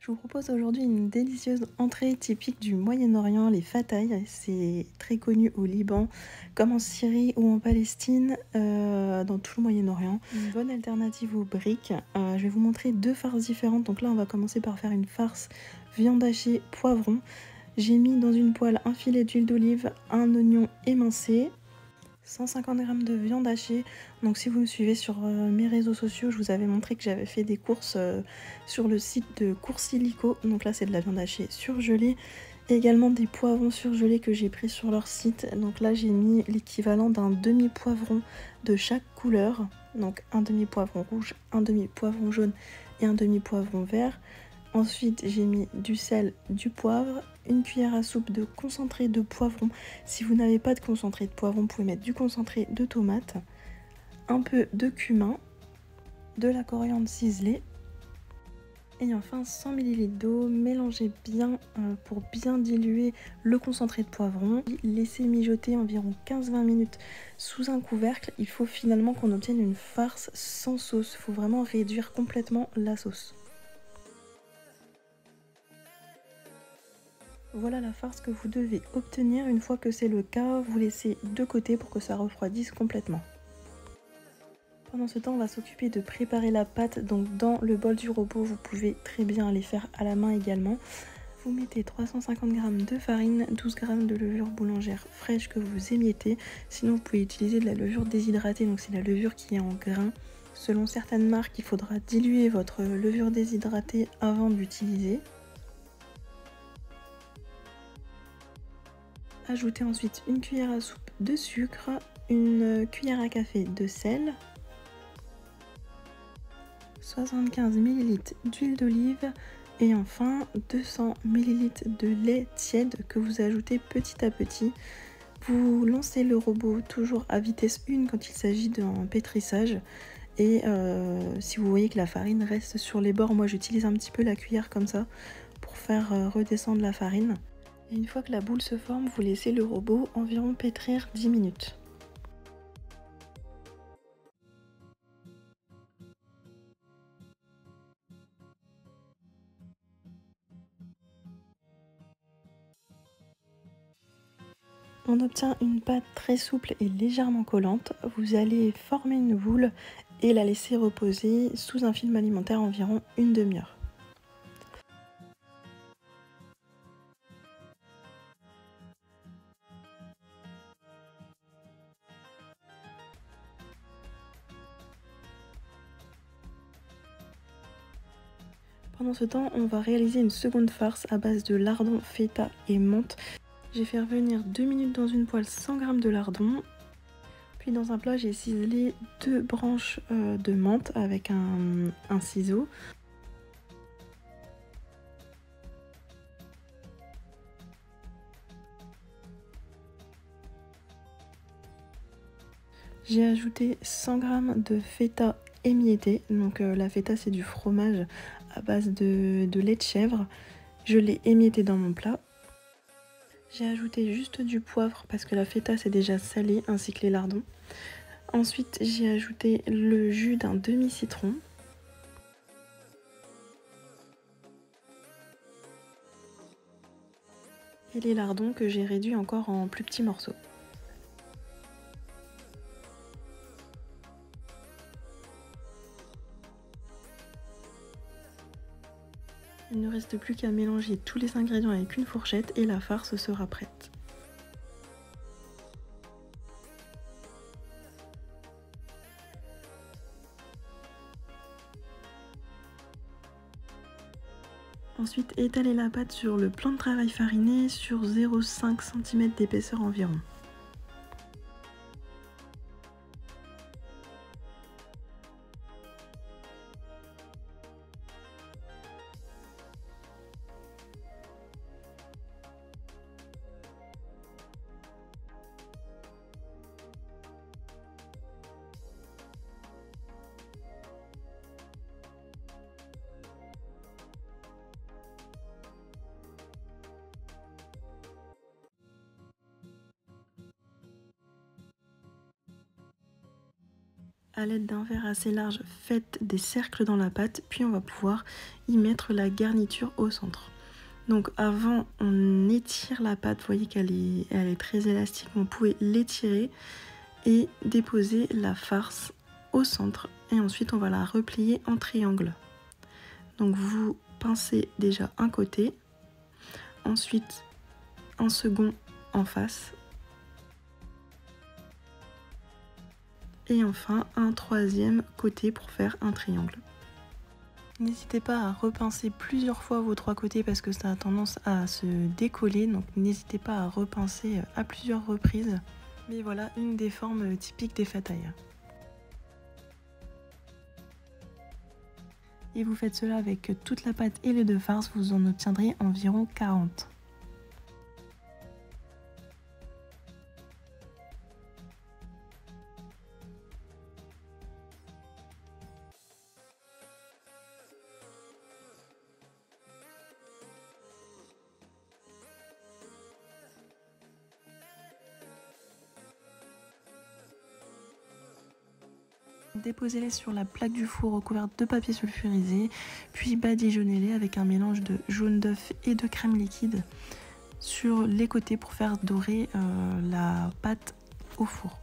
Je vous propose aujourd'hui une délicieuse entrée typique du Moyen-Orient, les fataïs. C'est très connu au Liban, comme en Syrie ou en Palestine, dans tout le Moyen-Orient. Une bonne alternative aux briques. Je vais vous montrer deux farces différentes. Donc là, on va commencer par faire une farce viande hachée poivron. J'ai mis dans une poêle un filet d'huile d'olive, un oignon émincé, 150 g de viande hachée. Donc si vous me suivez sur mes réseaux sociaux, je vous avais montré que j'avais fait des courses sur le site de Coursilico. Donc là c'est de la viande hachée surgelée. Et également des poivrons surgelés que j'ai pris sur leur site. Donc là j'ai mis l'équivalent d'un demi-poivron de chaque couleur. Donc un demi-poivron rouge, un demi-poivron jaune et un demi-poivron vert. Ensuite, j'ai mis du sel, du poivre, une cuillère à soupe de concentré de poivron. Si vous n'avez pas de concentré de poivron, vous pouvez mettre du concentré de tomate, un peu de cumin, de la coriandre ciselée et enfin 100 ml d'eau. Mélangez bien pour bien diluer le concentré de poivron. Laissez mijoter environ 15-20 minutes sous un couvercle. Il faut finalement qu'on obtienne une farce sans sauce. Il faut vraiment réduire complètement la sauce. Voilà la farce que vous devez obtenir. Une fois que c'est le cas, vous laissez de côté pour que ça refroidisse complètement. Pendant ce temps, on va s'occuper de préparer la pâte. Donc dans le bol du robot, vous pouvez très bien les faire à la main également. Vous mettez 350 g de farine, 12 g de levure boulangère fraîche que vous émiettez. Sinon, vous pouvez utiliser de la levure déshydratée, donc c'est la levure qui est en grains. Selon certaines marques, il faudra diluer votre levure déshydratée avant d'utiliser. Ajoutez ensuite une cuillère à soupe de sucre, une cuillère à café de sel, 75 ml d'huile d'olive et enfin 200 ml de lait tiède que vous ajoutez petit à petit. Vous lancez le robot toujours à vitesse 1 quand il s'agit d'un pétrissage. Et si vous voyez que la farine reste sur les bords, moi j'utilise un petit peu la cuillère comme ça pour faire redescendre la farine. Et une fois que la boule se forme, vous laissez le robot environ pétrir 10 minutes. On obtient une pâte très souple et légèrement collante. Vous allez former une boule et la laisser reposer sous un film alimentaire environ une demi-heure. Pendant ce temps, on va réaliser une seconde farce à base de lardons, feta et menthe. J'ai fait revenir 2 minutes dans une poêle 100 g de lardons. Puis dans un plat, j'ai ciselé 2 branches de menthe avec un ciseau. J'ai ajouté 100 g de feta émietté. Donc la feta, c'est du fromage à base de lait de chèvre. Je l'ai émietté dans mon plat. J'ai ajouté juste du poivre parce que la feta c'est déjà salé, ainsi que les lardons. Ensuite, j'ai ajouté le jus d'un demi-citron. Et les lardons que j'ai réduits encore en plus petits morceaux. Il ne reste plus qu'à mélanger tous les ingrédients avec une fourchette et la farce sera prête. Ensuite, étalez la pâte sur le plan de travail fariné sur 0,5 cm d'épaisseur environ. À l'aide d'un verre assez large, faites des cercles dans la pâte, puis on va pouvoir y mettre la garniture au centre. Donc avant, on étire la pâte, vous voyez qu'elle est très élastique, vous pouvez l'étirer et déposer la farce au centre. Et ensuite, on va la replier en triangle. Donc vous pincez déjà un côté, ensuite un second en face, et enfin un troisième côté pour faire un triangle. N'hésitez pas à repincer plusieurs fois vos trois côtés parce que ça a tendance à se décoller, donc n'hésitez pas à repincer à plusieurs reprises. Mais voilà une des formes typiques des fatailles. Et vous faites cela avec toute la pâte et les deux farces, vous en obtiendrez environ 40. Déposez-les sur la plaque du four recouverte de papier sulfurisé, puis badigeonnez-les avec un mélange de jaune d'œuf et de crème liquide sur les côtés pour faire dorer la pâte au four.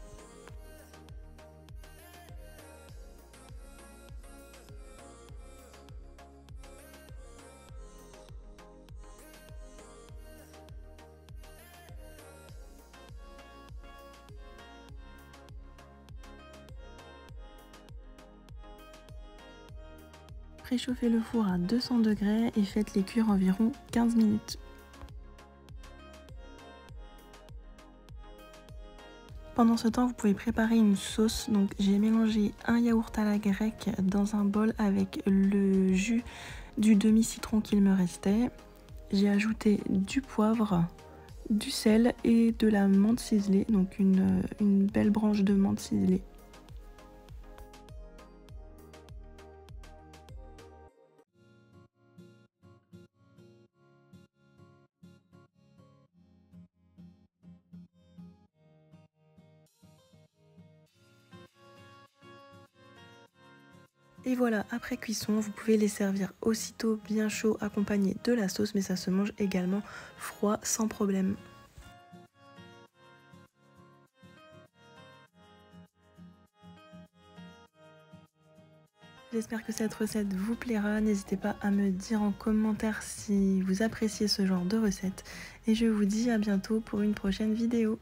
Préchauffez le four à 200 degrés et faites-les cuire environ 15 minutes. Pendant ce temps, vous pouvez préparer une sauce. Donc j'ai mélangé un yaourt à la grecque dans un bol avec le jus du demi-citron qu'il me restait. J'ai ajouté du poivre, du sel et de la menthe ciselée, donc une belle branche de menthe ciselée. Et voilà, après cuisson, vous pouvez les servir aussitôt bien chaud accompagnés de la sauce, mais ça se mange également froid sans problème. J'espère que cette recette vous plaira, n'hésitez pas à me dire en commentaire si vous appréciez ce genre de recette et je vous dis à bientôt pour une prochaine vidéo.